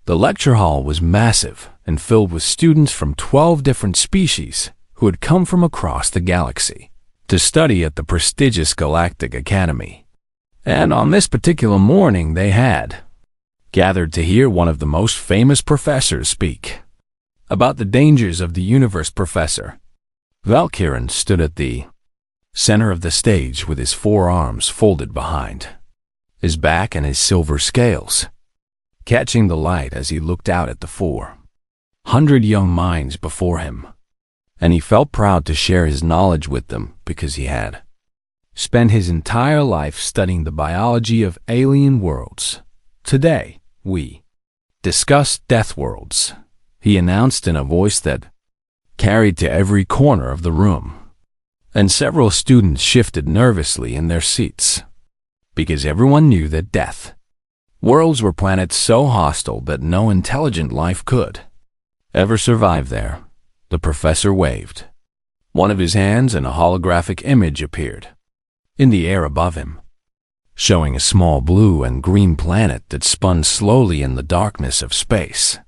The lecture hall was massive and filled with students from 12 different species who had come from across the galaxy to study at the prestigious Galactic Academy. And on this particular morning they had gathered to hear one of the most famous professors speak about the dangers of the universe. Professor Valkyrin stood at the center of the stage with his forearms folded behind his back and his silver scales catching the light as he looked out at the 400 young minds before him. And he felt proud to share his knowledge with them because he had spent his entire life studying the biology of alien worlds. Today, we discuss death worlds, he announced in a voice that carried to every corner of the room. And several students shifted nervously in their seats because everyone knew that death worlds were planets so hostile that no intelligent life could ever survive there. The professor waved one of his hands and a holographic image appeared in the air above him, showing a small blue and green planet that spun slowly in the darkness of space.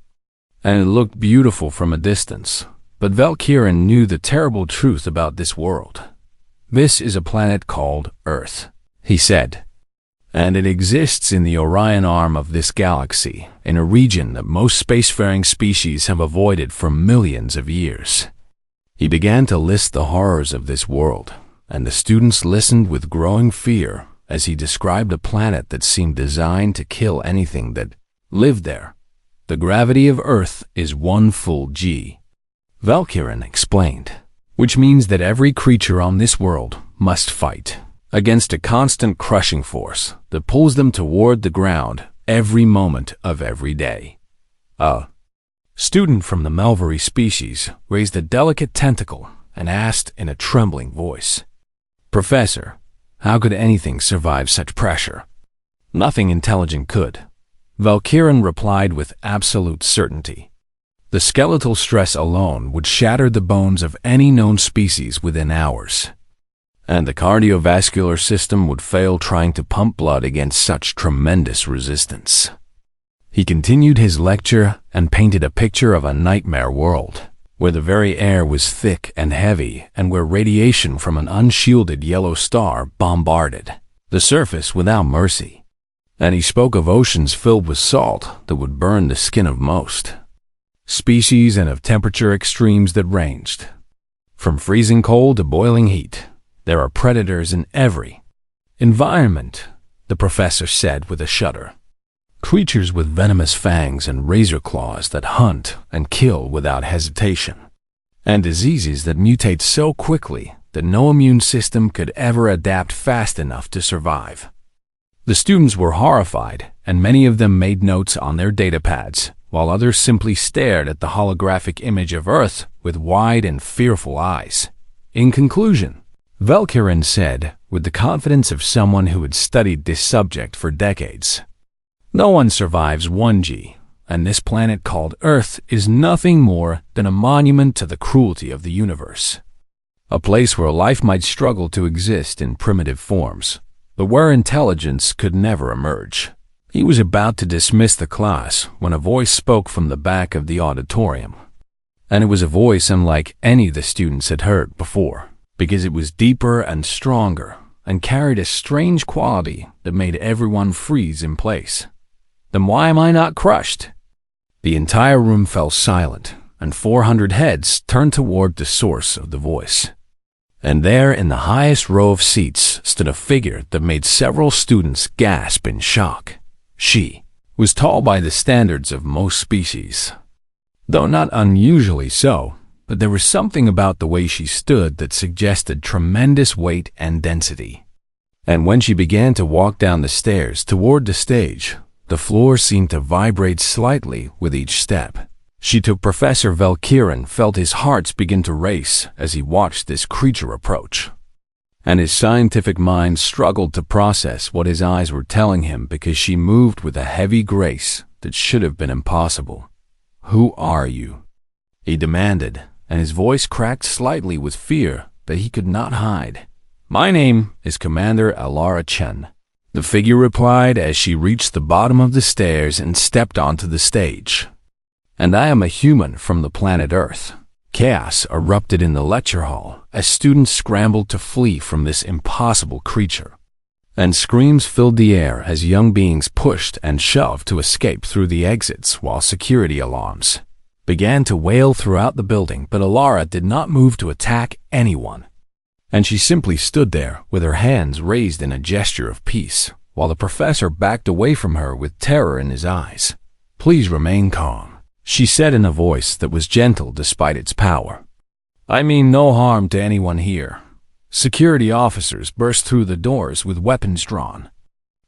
And it looked beautiful from a distance, but Valkyrin knew the terrible truth about this world. This is a planet called Earth, he said, and it exists in the Orion arm of this galaxy, in a region that most spacefaring species have avoided for millions of years. He began to list the horrors of this world, and the students listened with growing fear as he described a planet that seemed designed to kill anything that lived there. The gravity of Earth is 1 full G, Valkyrin explained, which means that every creature on this world must fight against a constant crushing force that pulls them toward the ground every moment of every day. A student from the Melvery species raised a delicate tentacle and asked in a trembling voice, "Professor, how could anything survive such pressure?" "Nothing intelligent could," Valkyrin replied with absolute certainty. "The skeletal stress alone would shatter the bones of any known species within hours, and the cardiovascular system would fail trying to pump blood against such tremendous resistance." He continued his lecture and painted a picture of a nightmare world, where the very air was thick and heavy and where radiation from an unshielded yellow star bombarded the surface without mercy. And he spoke of oceans filled with salt that would burn the skin of most species and of temperature extremes that ranged from freezing cold to boiling heat. There are predators in every environment, the professor said with a shudder. Creatures with venomous fangs and razor claws that hunt and kill without hesitation, and diseases that mutate so quickly that no immune system could ever adapt fast enough to survive. The students were horrified, and many of them made notes on their datapads, while others simply stared at the holographic image of Earth with wide and fearful eyes. In conclusion, Valkyrin said, with the confidence of someone who had studied this subject for decades, "No one survives 1G, and this planet called Earth is nothing more than a monument to the cruelty of the universe. A place where life might struggle to exist in primitive forms, but where intelligence could never emerge." He was about to dismiss the class when a voice spoke from the back of the auditorium. And it was a voice unlike any the students had heard before, because it was deeper and stronger and carried a strange quality that made everyone freeze in place. "Then why am I not crushed?" The entire room fell silent, and 400 heads turned toward the source of the voice. And there in the highest row of seats stood a figure that made several students gasp in shock. She was tall by the standards of most species, though not unusually so, but there was something about the way she stood that suggested tremendous weight and density. And when she began to walk down the stairs toward the stage, the floor seemed to vibrate slightly with each step. She took Professor Valkyrin felt his heart begin to race as he watched this creature approach. And his scientific mind struggled to process what his eyes were telling him because she moved with a heavy grace that should have been impossible. "Who are you?" he demanded, and his voice cracked slightly with fear that he could not hide. "My name is Commander Alara Chen," the figure replied as she reached the bottom of the stairs and stepped onto the stage. "And I am a human from the planet Earth." Chaos erupted in the lecture hall as students scrambled to flee from this impossible creature. And screams filled the air as young beings pushed and shoved to escape through the exits while security alarms began to wail throughout the building. But Alara did not move to attack anyone, and she simply stood there with her hands raised in a gesture of peace, while the professor backed away from her with terror in his eyes. "Please remain calm," she said in a voice that was gentle despite its power. "I mean no harm to anyone here." Security officers burst through the doors with weapons drawn,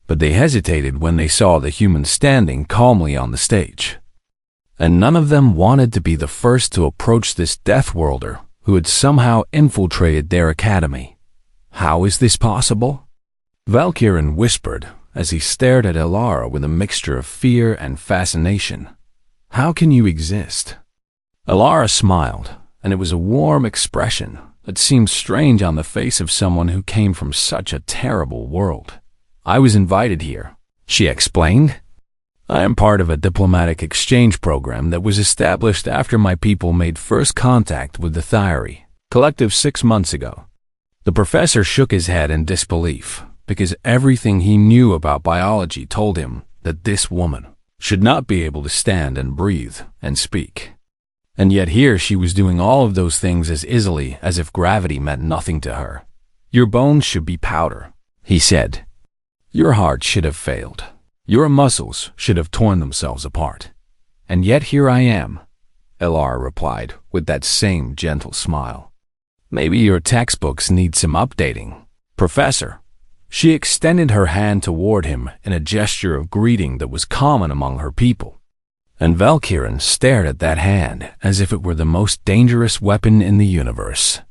but they hesitated when they saw the human standing calmly on the stage. And none of them wanted to be the first to approach this Death Worlder who had somehow infiltrated their academy. "How is this possible?" Valkyrin whispered as he stared at Alara with a mixture of fear and fascination. "How can you exist?" Alara smiled, and it was a warm expression that seemed strange on the face of someone who came from such a terrible world. "I was invited here," she explained. "I am part of a diplomatic exchange program that was established after my people made first contact with the Thyri Collective 6 months ago." The professor shook his head in disbelief, because everything he knew about biology told him that this woman should not be able to stand and breathe and speak. And yet here she was doing all of those things as easily as if gravity meant nothing to her. "Your bones should be powder," he said. "Your heart should have failed. Your muscles should have torn themselves apart. And yet here I am," Alara replied with that same gentle smile. "Maybe your textbooks need some updating, Professor." She extended her hand toward him in a gesture of greeting that was common among her people. And Valkyrin stared at that hand as if it were the most dangerous weapon in the universe.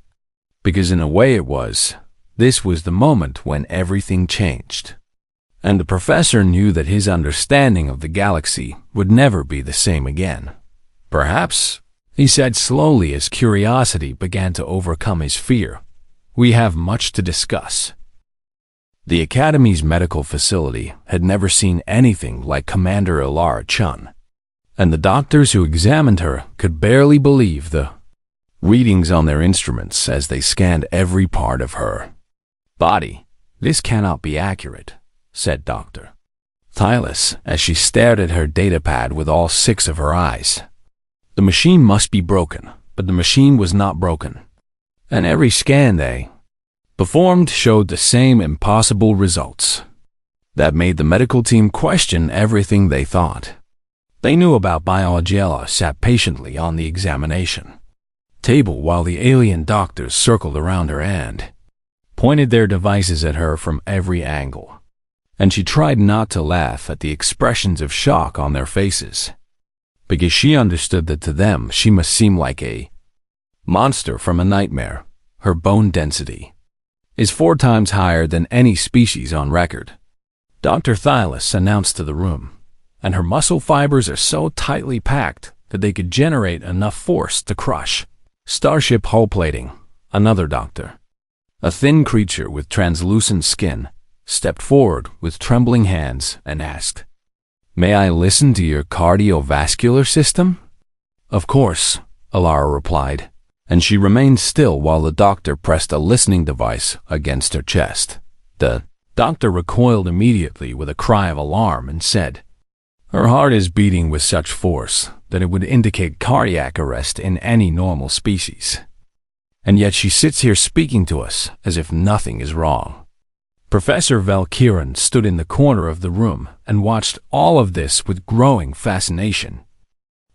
Because in a way it was. This was the moment when everything changed. And the professor knew that his understanding of the galaxy would never be the same again. "Perhaps," he said slowly as curiosity began to overcome his fear, "we have much to discuss." The Academy's medical facility had never seen anything like Commander Alara Chun, and the doctors who examined her could barely believe the readings on their instruments as they scanned every part of her body. "This cannot be accurate," said Dr. Thylus as she stared at her datapad with all 6 of her eyes. "The machine must be broken," but the machine was not broken. And every scan they performed showed the same impossible results. That made the medical team question everything they thought. They knew about Biologiella sat patiently on the examination table while the alien doctors circled around her and pointed their devices at her from every angle. And she tried not to laugh at the expressions of shock on their faces, because she understood that to them she must seem like a monster from a nightmare. Her bone density is 4 times higher than any species on record, Dr. Thylus announced to the room, and her muscle fibers are so tightly packed that they could generate enough force to crush starship hull plating. Another doctor, a thin creature with translucent skin, stepped forward with trembling hands and asked, "May I listen to your cardiovascular system?" "Of course," Alara replied, and she remained still while the doctor pressed a listening device against her chest. The doctor recoiled immediately with a cry of alarm and said, "Her heart is beating with such force that it would indicate cardiac arrest in any normal species. And yet she sits here speaking to us as if nothing is wrong." Professor Valkyrin stood in the corner of the room and watched all of this with growing fascination,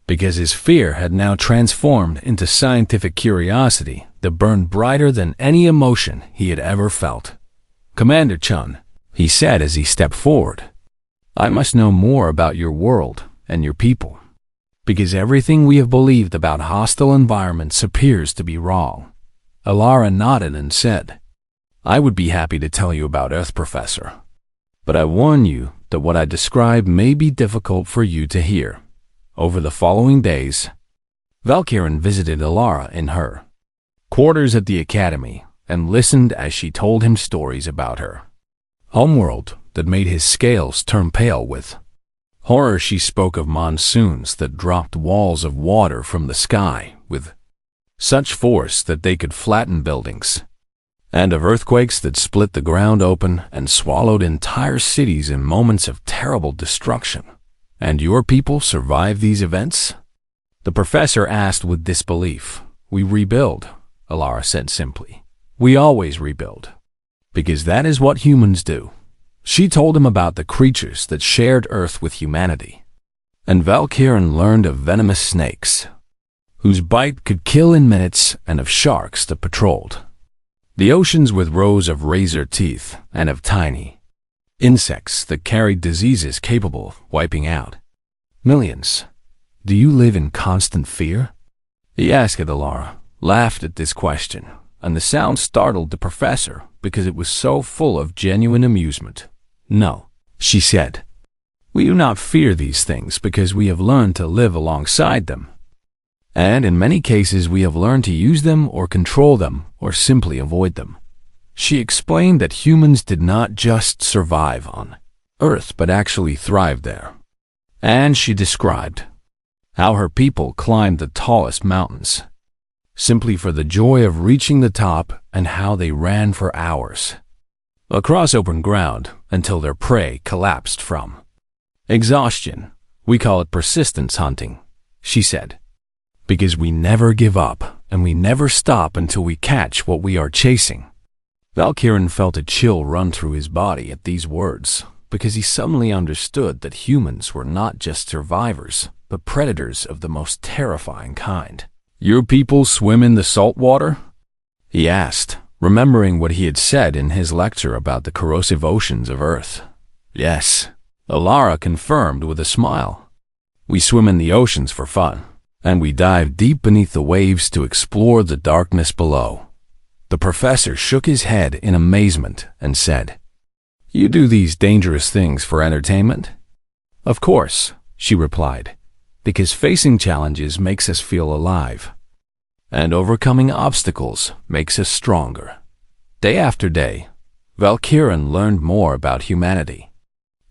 because his fear had now transformed into scientific curiosity that burned brighter than any emotion he had ever felt. "Commander Chun," he said as he stepped forward, "I must know more about your world and your people, because everything we have believed about hostile environments appears to be wrong." Alara nodded and said, "I would be happy to tell you about Earth, Professor, but I warn you that what I describe may be difficult for you to hear." Over the following days, Valkyrin visited Alara in her quarters at the Academy and listened as she told him stories about her homeworld, that made his scales turn pale with horror. She spoke of monsoons that dropped walls of water from the sky with such force that they could flatten buildings, and of earthquakes that split the ground open and swallowed entire cities in moments of terrible destruction. And your people survive these events? The professor asked with disbelief. We rebuild, Alara said simply. We always rebuild, because that is what humans do. She told him about the creatures that shared Earth with humanity, and Valkyrin learned of venomous snakes, whose bite could kill in minutes, and of sharks that patrolled the oceans with rows of razor teeth, and of tiny insects that carried diseases capable of wiping out millions. Do you live in constant fear? He asked. Alara laughed at this question, and the sound startled the professor because it was so full of genuine amusement. No, she said. We do not fear these things because we have learned to live alongside them. And in many cases we have learned to use them or control them or simply avoid them. She explained that humans did not just survive on Earth but actually thrived there. And she described how her people climbed the tallest mountains simply for the joy of reaching the top, and how they ran for hours across open ground until their prey collapsed from exhaustion. We call it persistence hunting, she said, because we never give up and we never stop until we catch what we are chasing. Valkyrin felt a chill run through his body at these words, because he suddenly understood that humans were not just survivors, but predators of the most terrifying kind. Your people swim in the salt water? He asked, remembering what he had said in his lecture about the corrosive oceans of Earth. Yes, Alara confirmed with a smile. We swim in the oceans for fun, and we dive deep beneath the waves to explore the darkness below. The professor shook his head in amazement and said, You do these dangerous things for entertainment? Of course, she replied, because facing challenges makes us feel alive, and overcoming obstacles makes us stronger. Day after day, Valkyrin learned more about humanity,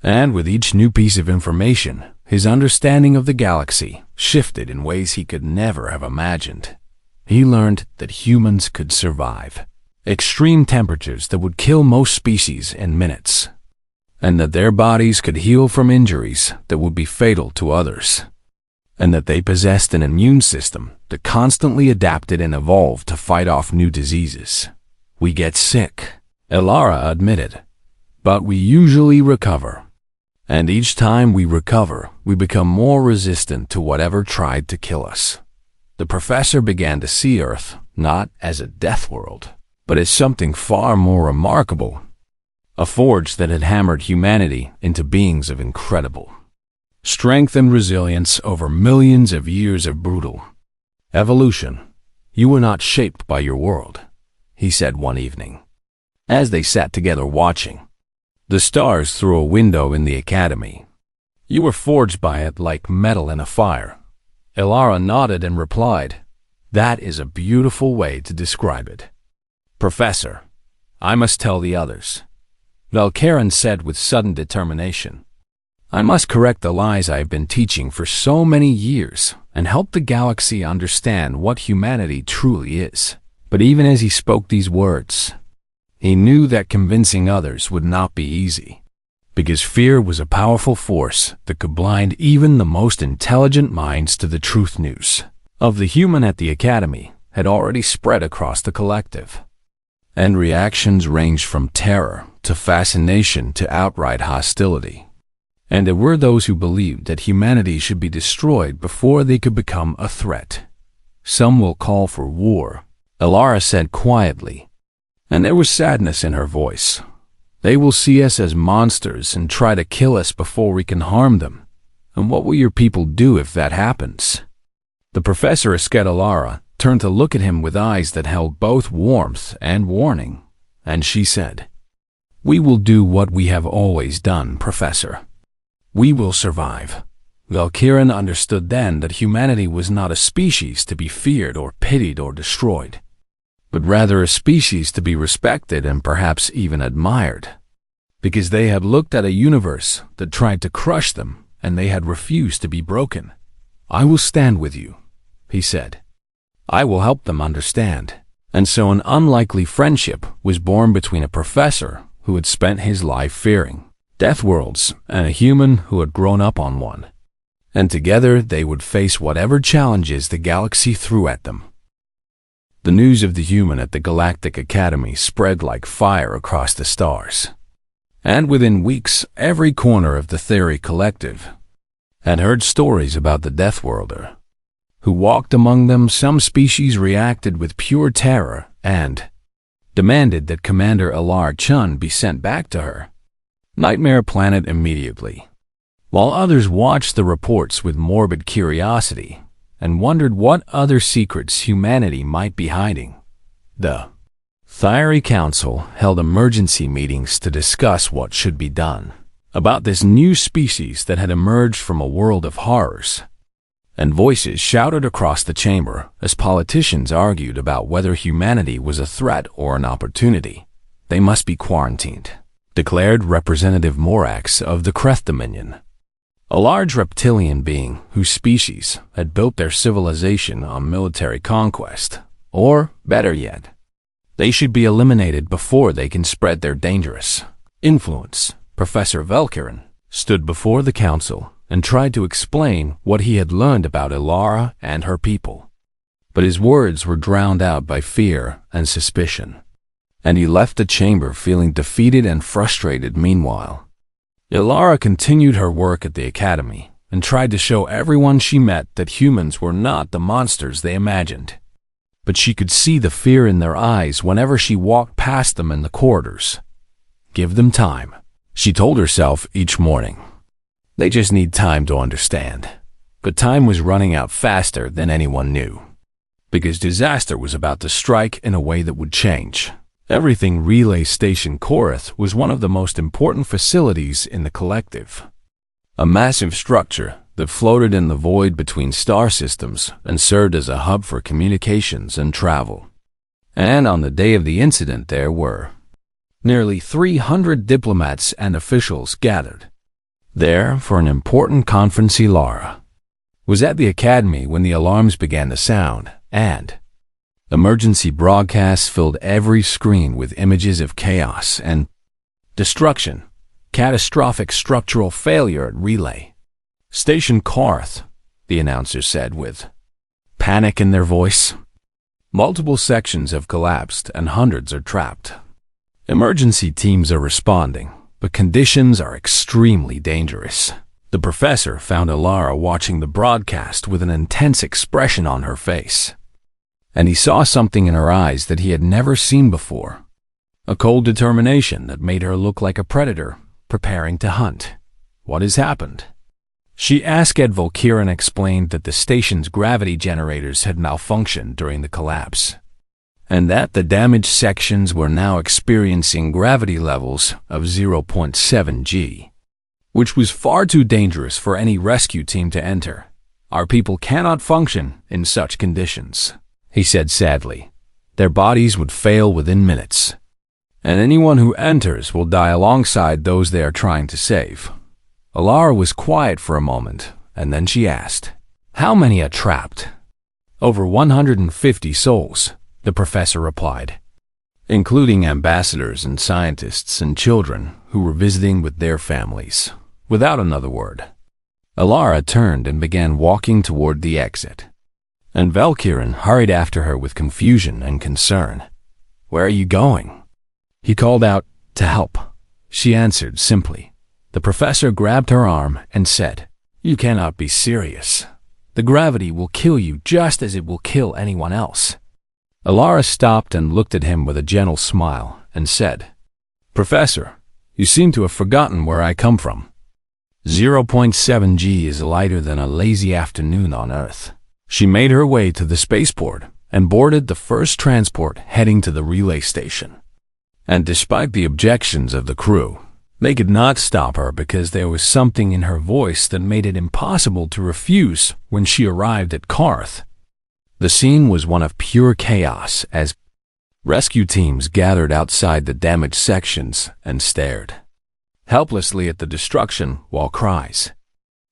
and with each new piece of information, his understanding of the galaxy shifted in ways he could never have imagined. He learned that humans could survive extreme temperatures that would kill most species in minutes, and that their bodies could heal from injuries that would be fatal to others, and that they possessed an immune system that constantly adapted and evolved to fight off new diseases. We get sick, Alara admitted, but we usually recover. And each time we recover, we become more resistant to whatever tried to kill us. The professor began to see Earth not as a death world, but as something far more remarkable, a forge that had hammered humanity into beings of incredible strength and resilience over millions of years of brutal evolution. You were not shaped by your world, he said one evening, as they sat together watching the stars through a window in the academy. You were forged by it like metal in a fire. Alara nodded and replied, That is a beautiful way to describe it. Professor, I must tell the others, Valkyrin said with sudden determination. I must correct the lies I have been teaching for so many years and help the galaxy understand what humanity truly is. But even as he spoke these words, he knew that convincing others would not be easy, because fear was a powerful force that could blind even the most intelligent minds to the truth. News of the human at the academy had already spread across the collective, and reactions ranged from terror to fascination to outright hostility. And there were those who believed that humanity should be destroyed before they could become a threat. Some will call for war, Alara said quietly, and there was sadness in her voice. They will see us as monsters and try to kill us before we can harm them. And what will your people do if that happens? The professor Alara turned to look at him with eyes that held both warmth and warning, and she said, We will do what we have always done, Professor. We will survive. Valkyrin understood then that humanity was not a species to be feared or pitied or destroyed, but rather a species to be respected and perhaps even admired. because they had looked at a universe that tried to crush them and they had refused to be broken. "I will stand with you," he said. "I will help them understand." And so an unlikely friendship was born between a professor who had spent his life fearing death worlds and a human who had grown up on one. And together they would face whatever challenges the galaxy threw at them. The news of the human at the Galactic Academy spread like fire across the stars. And within weeks, every corner of the Theory Collective had heard stories about the Death Worlder who walked among them. Some species reacted with pure terror and demanded that Commander Alar Chun be sent back to her Nightmare Planet immediately, while others watched the reports with morbid curiosity and wondered what other secrets humanity might be hiding. The Theory Council held emergency meetings to discuss what should be done about this new species that had emerged from a world of horrors. And voices shouted across the chamber as politicians argued about whether humanity was a threat or an opportunity. "They must be quarantined," declared Representative Morax of the Kreth Dominion, a large reptilian being whose species had built their civilization on military conquest. Or, better yet, they should be eliminated before they can spread their dangerous influence. Professor Velkirin stood before the council and tried to explain what he had learned about Ilara and her people. But his words were drowned out by fear and suspicion, and he left the chamber feeling defeated and frustrated. Meanwhile, Ilara continued her work at the academy and tried to show everyone she met that humans were not the monsters they imagined. But she could see the fear in their eyes whenever she walked past them in the corridors. "Give them time," she told herself each morning. "They just need time to understand." But time was running out faster than anyone knew, because disaster was about to strike in a way that would change everything. Relay Station Korath was one of the most important facilities in the collective, a massive structure that floated in the void between star systems and served as a hub for communications and travel. And on the day of the incident, there were nearly 300 diplomats and officials gathered there for an important conference. Ilara was at the academy when the alarms began to sound, and emergency broadcasts filled every screen with images of chaos and destruction. "Catastrophic structural failure at Relay Station Korath," the announcer said with panic in their voice. "Multiple sections have collapsed and hundreds are trapped. Emergency teams are responding, but conditions are extremely dangerous." The professor found Ilara watching the broadcast with an intense expression on her face, and he saw something in her eyes that he had never seen before, a cold determination that made her look like a predator preparing to hunt. "What has happened?" she asked. Volkirin explained that the station's gravity generators had malfunctioned during the collapse, and that the damaged sections were now experiencing gravity levels of 0.7 G, which was far too dangerous for any rescue team to enter. "Our people cannot function in such conditions," he said sadly. "Their bodies would fail within minutes, and anyone who enters will die alongside those they are trying to save." Ilara was quiet for a moment, and then she asked, "How many are trapped?" "Over 150 souls," the professor replied, "including ambassadors and scientists and children who were visiting with their families." Without another word, Ilara turned and began walking toward the exit, and Velkirin hurried after her with confusion and concern. "Where are you going?" he called out. "To help," she answered simply. The professor grabbed her arm and said, "You cannot be serious. The gravity will kill you just as it will kill anyone else." Ilara stopped and looked at him with a gentle smile and said, "Professor, you seem to have forgotten where I come from. 0.7 G is lighter than a lazy afternoon on Earth." She made her way to the spaceport and boarded the first transport heading to the relay station. And despite the objections of the crew, they could not stop her because there was something in her voice that made it impossible to refuse. When she arrived at Korath, the scene was one of pure chaos as rescue teams gathered outside the damaged sections and stared. helplessly at the destruction, while cries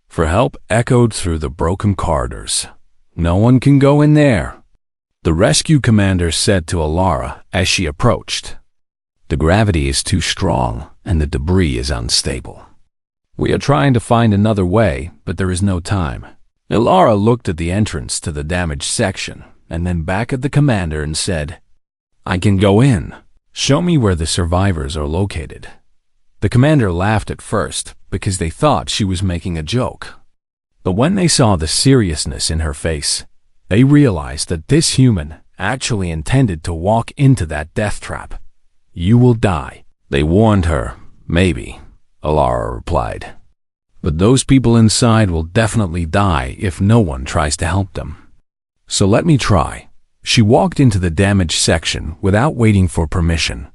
for help echoed through the broken corridors. "No one can go in there," the rescue commander said to Alara as she approached. "The gravity is too strong and the debris is unstable. We are trying to find another way, but there is no time." Alara looked at the entrance to the damaged section and then back at the commander and said, "I can go in. Show me where the survivors are located." The commander laughed at first because they thought she was making a joke. But when they saw the seriousness in her face, they realized that this human actually intended to walk into that death trap. "You will die." They warned her. "Maybe," Alara replied. "But those people inside will definitely die if no one tries to help them. So let me try." She walked into the damaged section without waiting for permission,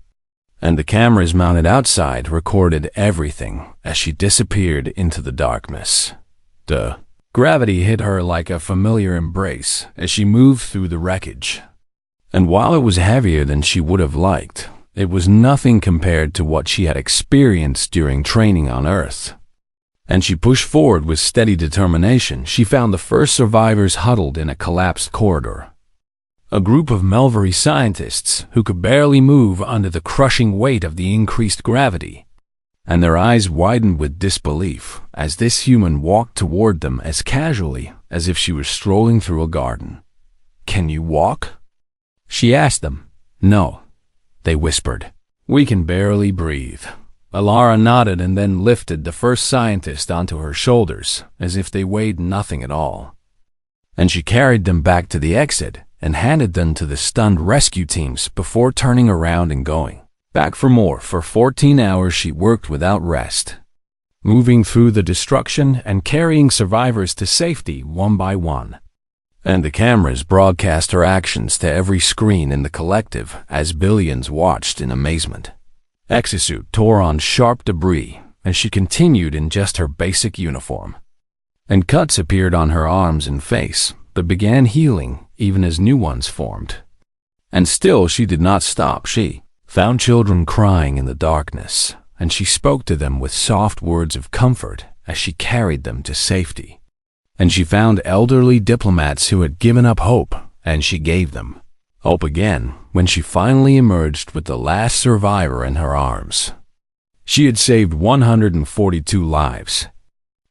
and the cameras mounted outside recorded everything as she disappeared into the darkness. The gravity hit her like a familiar embrace as she moved through the wreckage. And while it was heavier than she would have liked, it was nothing compared to what she had experienced during training on Earth. And she pushed forward with steady determination. She found the first survivors huddled in a collapsed corridor. A group of Melvery scientists who could barely move under the crushing weight of the increased gravity, and their eyes widened with disbelief as this human walked toward them as casually as if she was strolling through a garden. "Can you walk?" she asked them. "No," they whispered. "We can barely breathe." Alara nodded and then lifted the first scientist onto her shoulders as if they weighed nothing at all. And she carried them back to the exit and handed them to the stunned rescue teams before turning around and going back for more. For 14 hours she worked without rest, moving through the destruction and carrying survivors to safety one by one. And the cameras broadcast her actions to every screen in the collective as billions watched in amazement. Exosuit tore on sharp debris as she continued in just her basic uniform, and cuts appeared on her arms and face but began healing even as new ones formed. And still she did not stop. She found children crying in the darkness, and she spoke to them with soft words of comfort as she carried them to safety. And she found elderly diplomats who had given up hope, and she gave them hope again when she finally emerged with the last survivor in her arms. She had saved 142 lives,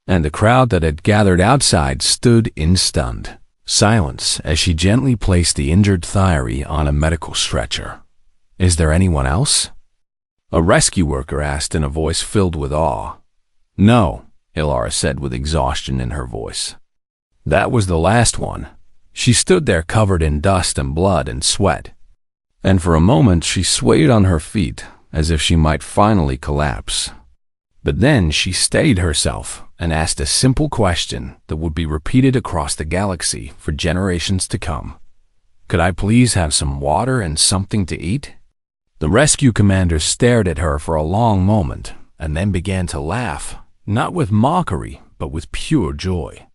and the crowd that had gathered outside stood in stunned silence as she gently placed the injured Thyri on a medical stretcher. "Is there anyone else?" a rescue worker asked in a voice filled with awe. "No," Alara said with exhaustion in her voice. "That was the last one." She stood there covered in dust and blood and sweat, and for a moment she swayed on her feet as if she might finally collapse. But then she steadied herself and asked a simple question that would be repeated across the galaxy for generations to come. "Could I please have some water and something to eat?" The rescue commander stared at her for a long moment and then began to laugh, not with mockery, but with pure joy.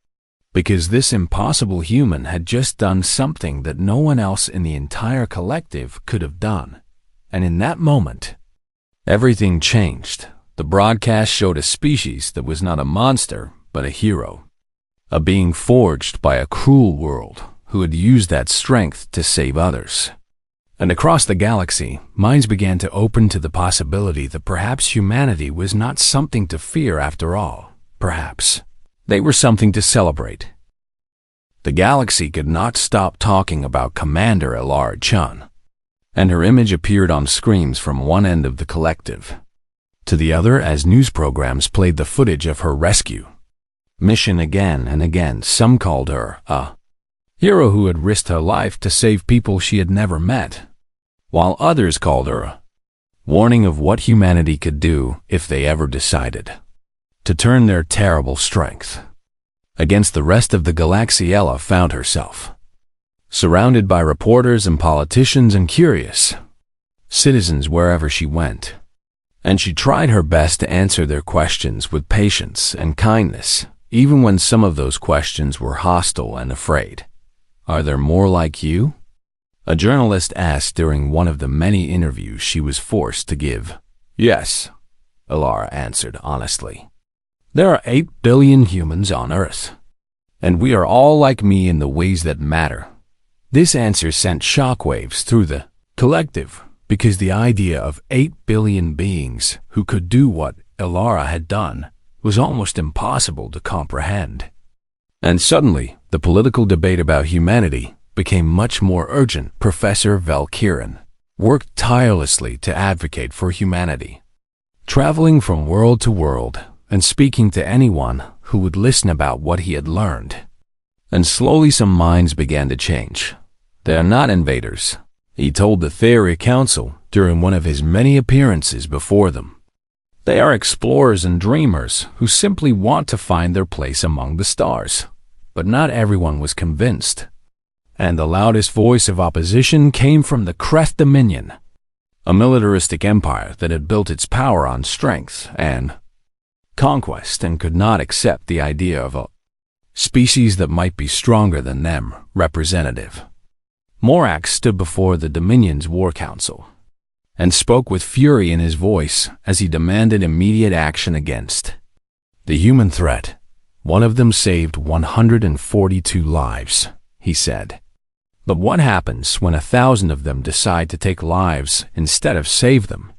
Because this impossible human had just done something that no one else in the entire collective could have done. And in that moment, everything changed. The broadcast showed a species that was not a monster, but a hero. A being forged by a cruel world who had used that strength to save others. And across the galaxy, minds began to open to the possibility that perhaps humanity was not something to fear after all. Perhaps they were something to celebrate. The galaxy could not stop talking about Commander Alara Chun, and her image appeared on screens from one end of the collective to the other as news programs played the footage of her rescue mission again and again. Some called her a hero who had risked her life to save people she had never met, while others called her a warning of what humanity could do if they ever decided to turn their terrible strength against the rest of the galaxy. Ella found herself surrounded by reporters and politicians and curious citizens wherever she went, and she tried her best to answer their questions with patience and kindness, even when some of those questions were hostile and afraid. "Are there more like you?" a journalist asked during one of the many interviews she was forced to give. "Yes," Alara answered honestly. There are 8 billion humans on Earth, and we are all like me in the ways that matter. This answer sent shockwaves through the collective, because the idea of 8 billion beings who could do what Alara had done was almost impossible to comprehend. And suddenly, the political debate about humanity became much more urgent. Professor Valkyrin worked tirelessly to advocate for humanity, traveling from world to world and speaking to anyone who would listen about what he had learned. And slowly some minds began to change. They are not invaders, he told the Theory Council during one of his many appearances before them. They are explorers and dreamers who simply want to find their place among the stars. But not everyone was convinced. And the loudest voice of opposition came from the Kreth Dominion, a militaristic empire that had built its power on strength and conquest and could not accept the idea of a species that might be stronger than them. Representative Morak stood before the Dominion's War Council and spoke with fury in his voice as he demanded immediate action against the human threat. One of them saved 142 lives, he said. But what happens when 1,000 of them decide to take lives instead of save them?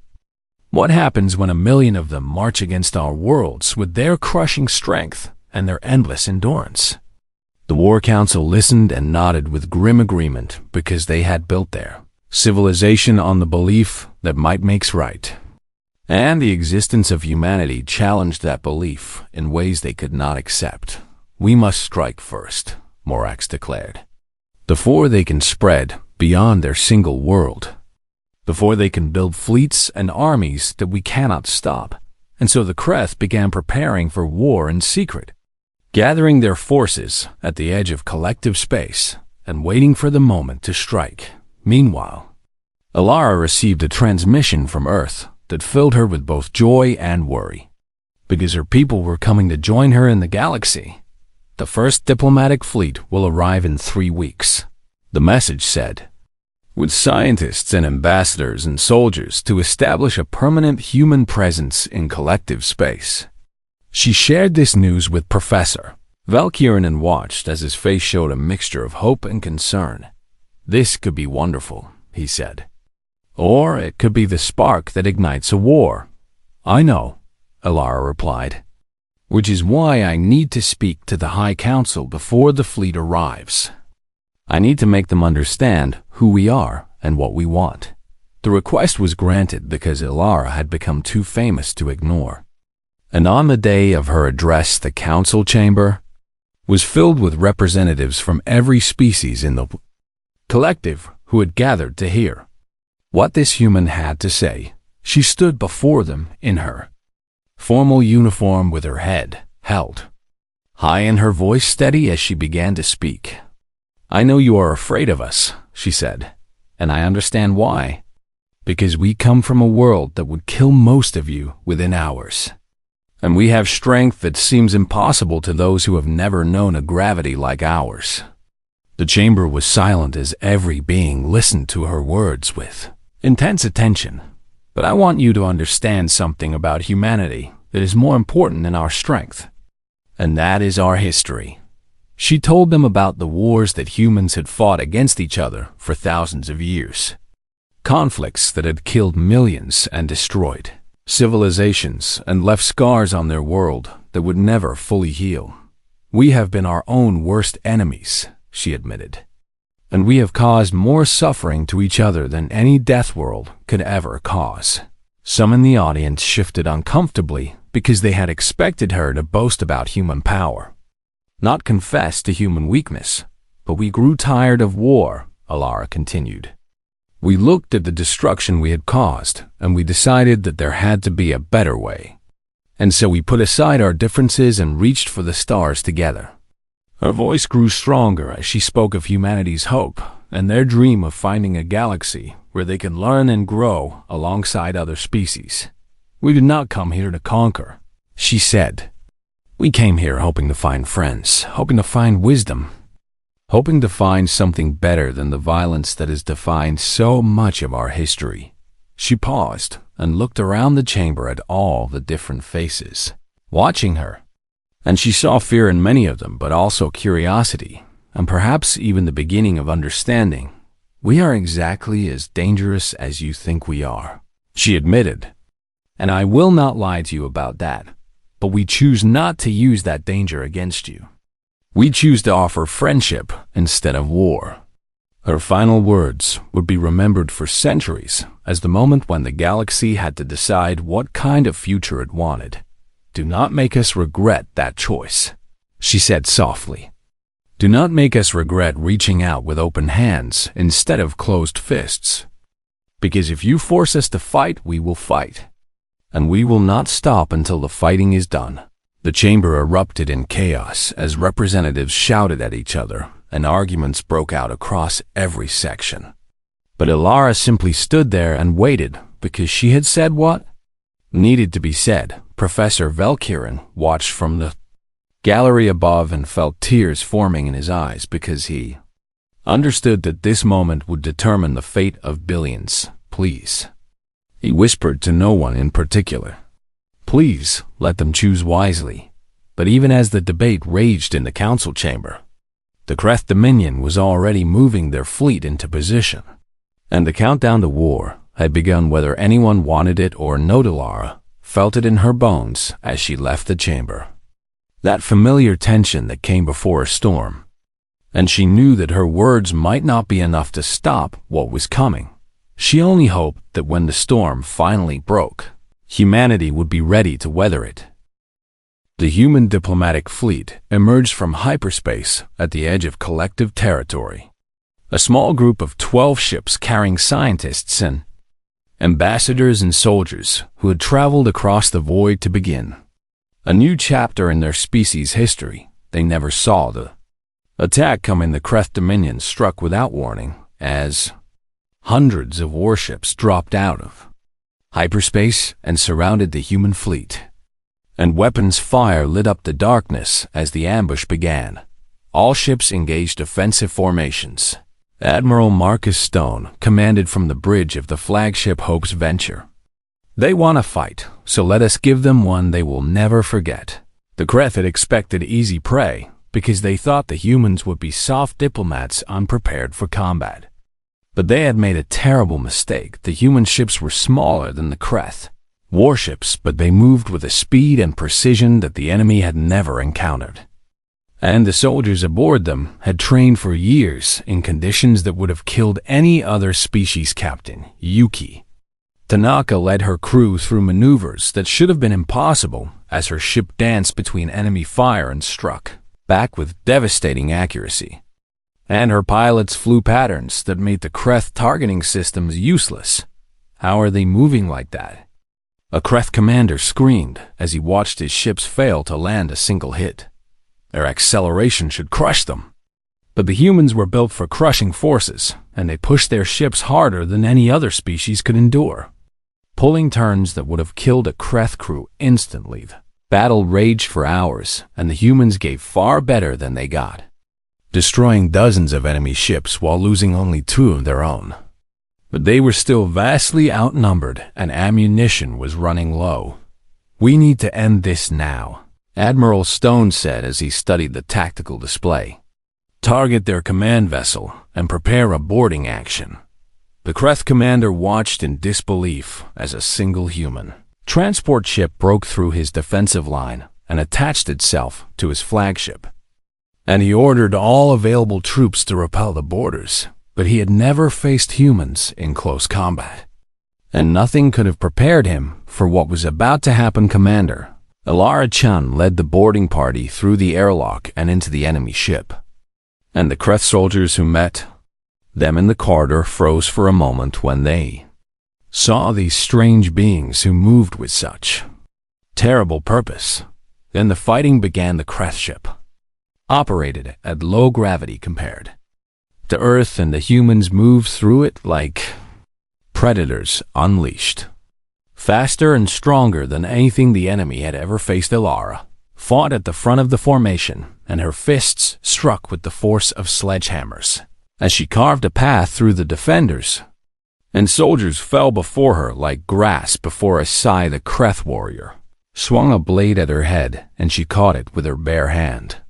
What happens when 1,000,000 of them march against our worlds with their crushing strength and their endless endurance? The War Council listened and nodded with grim agreement because they had built their civilization on the belief that might makes right. And the existence of humanity challenged that belief in ways they could not accept. We must strike first, Morax declared, before they can spread beyond their single world, before they can build fleets and armies that we cannot stop. And so the Kreth began preparing for war in secret, gathering their forces at the edge of collective space and waiting for the moment to strike. Meanwhile, Alara received a transmission from Earth that filled her with both joy and worry, because her people were coming to join her in the galaxy. The first diplomatic fleet will arrive in 3 weeks, the message said, with scientists and ambassadors and soldiers to establish a permanent human presence in collective space. She shared this news with Professor Valkyrin and watched as his face showed a mixture of hope and concern. This could be wonderful, he said. Or it could be the spark that ignites a war. I know, Alara replied, which is why I need to speak to the High Council before the fleet arrives. I need to make them understand who we are and what we want. The request was granted because Alara had become too famous to ignore. And on the day of her address, the council chamber was filled with representatives from every species in the collective who had gathered to hear what this human had to say. She stood before them in her formal uniform with her head held high and her voice steady as she began to speak. I know you are afraid of us, she said, and I understand why. Because we come from a world that would kill most of you within hours. And we have strength that seems impossible to those who have never known a gravity like ours. The chamber was silent as every being listened to her words with intense attention. But I want you to understand something about humanity that is more important than our strength. And that is our history. She told them about the wars that humans had fought against each other for thousands of years. Conflicts that had killed millions and destroyed civilizations and left scars on their world that would never fully heal. We have been our own worst enemies, she admitted. And we have caused more suffering to each other than any death world could ever cause. Some in the audience shifted uncomfortably because they had expected her to boast about human power, not confess to human weakness. But we grew tired of war, Alara continued. We looked at the destruction we had caused, and we decided that there had to be a better way. And so we put aside our differences and reached for the stars together. Her voice grew stronger as she spoke of humanity's hope and their dream of finding a galaxy where they can learn and grow alongside other species. We did not come here to conquer, she said. We came here hoping to find friends, hoping to find wisdom, hoping to find something better than the violence that has defined so much of our history. She paused, and looked around the chamber at all the different faces watching her. And she saw fear in many of them, but also curiosity, and perhaps even the beginning of understanding. "We are exactly as dangerous as you think we are," she admitted. "And I will not lie to you about that, but we choose not to use that danger against you. We choose to offer friendship instead of war." Her final words would be remembered for centuries as the moment when the galaxy had to decide what kind of future it wanted. "Do not make us regret that choice," she said softly. "Do not make us regret reaching out with open hands instead of closed fists. Because if you force us to fight, we will fight. And we will not stop until the fighting is done." The chamber erupted in chaos as representatives shouted at each other and arguments broke out across every section. But Ilara simply stood there and waited because she had said what needed to be said. Professor Velkirin watched from the gallery above and felt tears forming in his eyes because he understood that this moment would determine the fate of billions. "Please," he whispered to no one in particular, "please let them choose wisely." But even as the debate raged in the council chamber, the Kreth Dominion was already moving their fleet into position, and the countdown to war had begun whether anyone wanted it or not. Ilara felt it in her bones as she left the chamber. That familiar tension that came before a storm. And she knew that her words might not be enough to stop what was coming. She only hoped that when the storm finally broke, humanity would be ready to weather it. The human diplomatic fleet emerged from hyperspace at the edge of collective territory. A small group of 12 ships carrying scientists and ambassadors and soldiers who had traveled across the void to begin a new chapter in their species' history. They never saw the attack coming. The Kreth Dominion struck without warning as hundreds of warships dropped out of hyperspace and surrounded the human fleet. And weapons fire lit up the darkness as the ambush began. All ships engaged defensive formations. Admiral Marcus Stone commanded from the bridge of the flagship Hope's Venture. "They want to fight, so let us give them one they will never forget." The Kreth had expected easy prey because they thought the humans would be soft diplomats unprepared for combat. But they had made a terrible mistake. The human ships were smaller than the Kreth warships, but they moved with a speed and precision that the enemy had never encountered. And the soldiers aboard them had trained for years in conditions that would have killed any other species captain. Yuki Tanaka led her crew through maneuvers that should have been impossible as her ship danced between enemy fire and struck back with devastating accuracy. And her pilots flew patterns that made the Kreth targeting systems useless. "How are they moving like that?" a Kreth commander screamed as he watched his ships fail to land a single hit. Their acceleration should crush them. But the humans were built for crushing forces, and they pushed their ships harder than any other species could endure, pulling turns that would have killed a Kreth crew instantly. The battle raged for hours, and the humans gave far better than they got, destroying dozens of enemy ships while losing only 2 of their own. But they were still vastly outnumbered, and ammunition was running low. "We need to end this now," Admiral Stone said as he studied the tactical display. "Target their command vessel and prepare a boarding action." The Kreth commander watched in disbelief as a single human transport ship broke through his defensive line and attached itself to his flagship. And he ordered all available troops to repel the boarders, but he had never faced humans in close combat. And nothing could have prepared him for what was about to happen. Commander Ilara Chun led the boarding party through the airlock and into the enemy ship. And the Kreth soldiers who met them in the corridor froze for a moment when they saw these strange beings who moved with such terrible purpose. Then the fighting began. The Kreth ship operated at low gravity compared to Earth, and the humans moved through it like predators unleashed. Faster and stronger than anything the enemy had ever faced. Ilara fought at the front of the formation, and her fists struck with the force of sledgehammers as she carved a path through the defenders. and soldiers fell before her like grass before a Sai the Kreth warrior swung a blade at her head, and she caught it with her bare hand,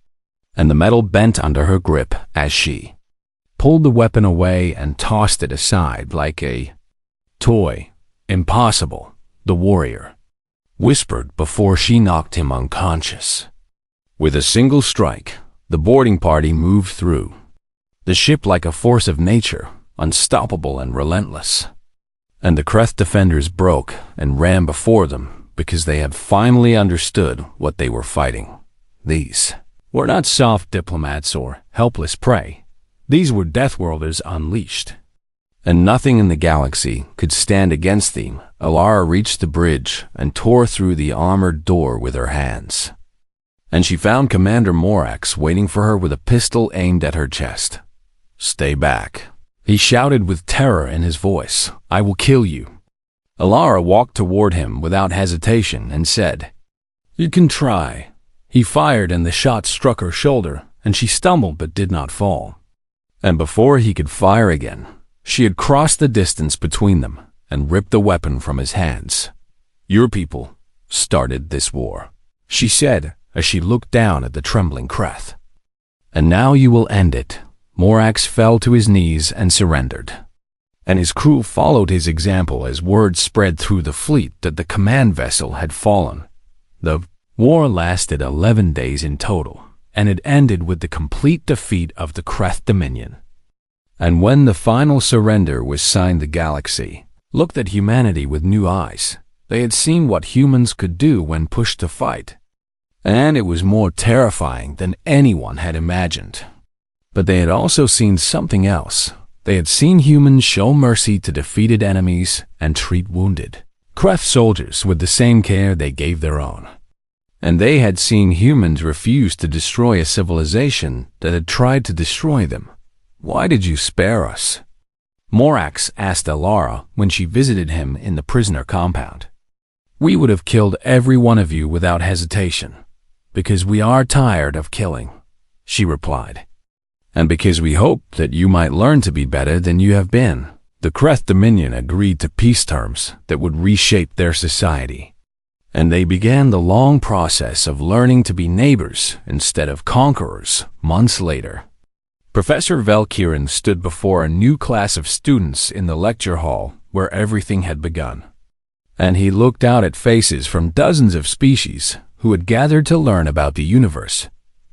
and the metal bent under her grip as she pulled the weapon away and tossed it aside like a toy. Impossible, the warrior whispered before she knocked him unconscious. With a single strike, the boarding party moved through the ship like a force of nature, unstoppable and relentless. And the Kreth defenders broke and ran before them because they had finally understood what they were fighting. These were not soft diplomats or helpless prey. These were Deathworlders unleashed. And nothing in the galaxy could stand against them. Alara reached the bridge and tore through the armored door with her hands. And she found Commander Morax waiting for her with a pistol aimed at her chest. "Stay back," he shouted with terror in his voice. "I will kill you." Alara walked toward him without hesitation and said, "You can try." He fired and the shot struck her shoulder, and she stumbled but did not fall. And before he could fire again, she had crossed the distance between them and ripped the weapon from his hands. "Your people started this war," she said as she looked down at the trembling Kreth. "And now you will end it." Morax fell to his knees and surrendered, and his crew followed his example as word spread through the fleet that the command vessel had fallen. The war lasted 11 days in total, and it ended with the complete defeat of the Kreth Dominion. And when the final surrender was signed, the galaxy looked at humanity with new eyes. They had seen what humans could do when pushed to fight, and it was more terrifying than anyone had imagined. But they had also seen something else. They had seen humans show mercy to defeated enemies and treat wounded Kreth soldiers with the same care they gave their own. And they had seen humans refuse to destroy a civilization that had tried to destroy them. "Why did you spare us?" Morax asked Alara when she visited him in the prisoner compound. "We would have killed every one of you without hesitation, because we are tired of killing," she replied. "And because we hoped that you might learn to be better than you have been." The Kreth Dominion agreed to peace terms that would reshape their society, and they began the long process of learning to be neighbors instead of conquerors months later. Professor Valkyrin stood before a new class of students in the lecture hall where everything had begun, and he looked out at faces from dozens of species who had gathered to learn about the universe.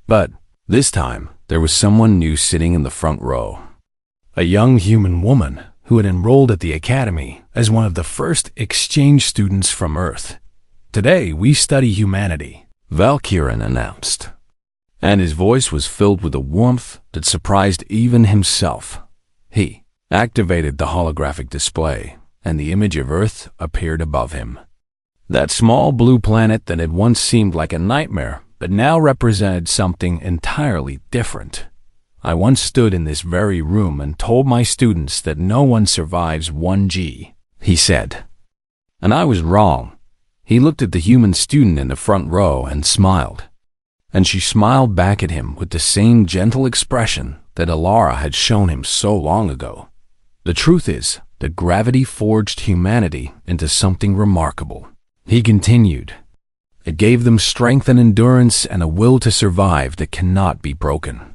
But this time, there was someone new sitting in the front row. A young human woman who had enrolled at the academy as one of the first exchange students from Earth. "Today we study humanity," Valkyrin announced, and his voice was filled with a warmth that surprised even himself. He activated the holographic display, and the image of Earth appeared above him. That small blue planet that had once seemed like a nightmare but now represented something entirely different. "I once stood in this very room and told my students that no one survives 1G, he said. "And I was wrong." He looked at the human student in the front row and smiled. And she smiled back at him with the same gentle expression that Alara had shown him so long ago. "The truth is that gravity forged humanity into something remarkable," he continued. "It gave them strength and endurance and a will to survive that cannot be broken."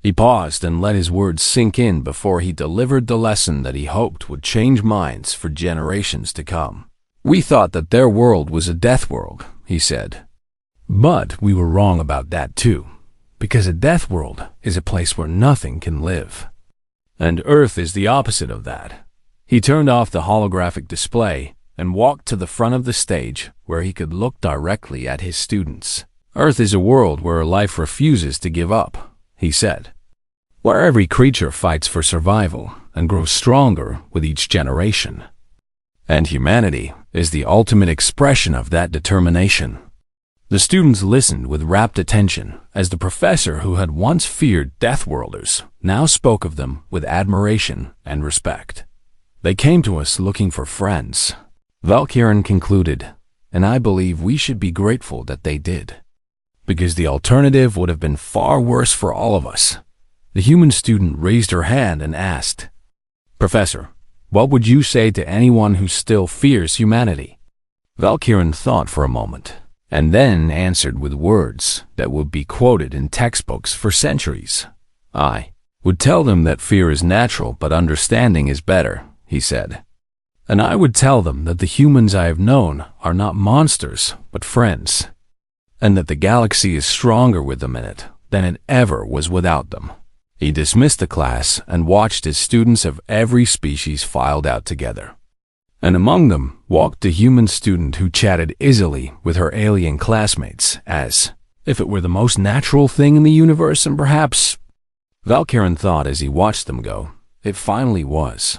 He paused and let his words sink in before he delivered the lesson that he hoped would change minds for generations to come. "We thought that their world was a death world," he said. "But we were wrong about that too, because a death world is a place where nothing can live. And Earth is the opposite of that." He turned off the holographic display and walked to the front of the stage where he could look directly at his students. "Earth is a world where life refuses to give up," he said, "where every creature fights for survival and grows stronger with each generation. And humanity is the ultimate expression of that determination." The students listened with rapt attention as the professor who had once feared Deathworlders now spoke of them with admiration and respect. "They came to us looking for friends," Valkyrin concluded, "and I believe we should be grateful that they did, because the alternative would have been far worse for all of us." The human student raised her hand and asked, "Professor, What would you say to anyone who still fears humanity? Valkyrin thought for a moment, and then answered with words that would be quoted in textbooks for centuries. I would tell them that fear is natural, but understanding is better, he said. And I would tell them that the humans I have known are not monsters, but friends, and that the galaxy is stronger with them in it than it ever was without them. He dismissed the class and watched as students of every species filed out together. And among them walked a human student who chatted easily with her alien classmates as if it were the most natural thing in the universe, and perhaps, Valkyrin thought as he watched them go, it finally was.